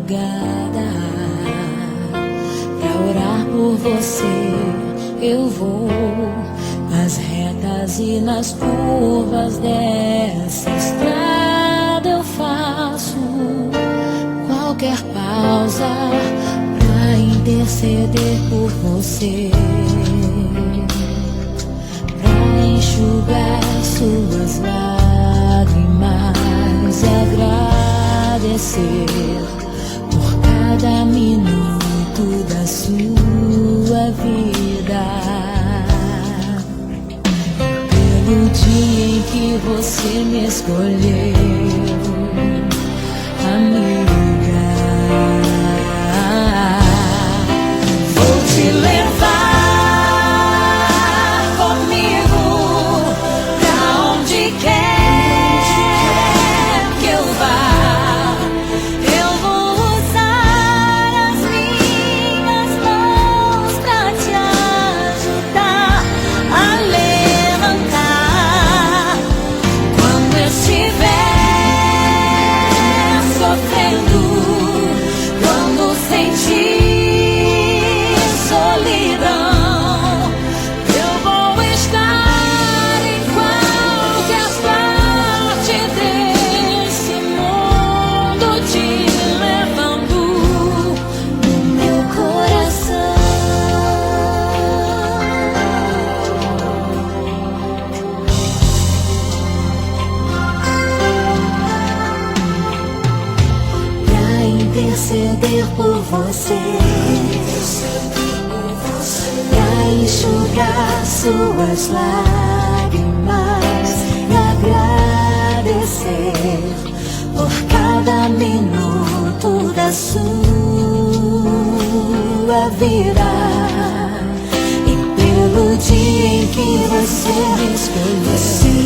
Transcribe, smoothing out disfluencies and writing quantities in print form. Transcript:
madrugada pra orar por você. Eu vou nas retas e nas curvas dessa estrada. Eu faço qualquer pausa pra interceder por você, pra enxugar suas lágrimas e agradecer por cada minuto da sua vida, pelo dia em que você me escolheu, amiga. Vou te levar comigo pra onde quer que eu vá. Eu vou usar as minhas mãos pra te ajudar a levantar quando eu estiver sofrendo, quando sentir solidão. Eu vou estar em qualquer parte desse mundo, te levando no meu coração. Pra interceder por você, pra enxugar suas lágrimas e agradecer por cada minuto da sua vida, e pelo dia em que você me escolheu.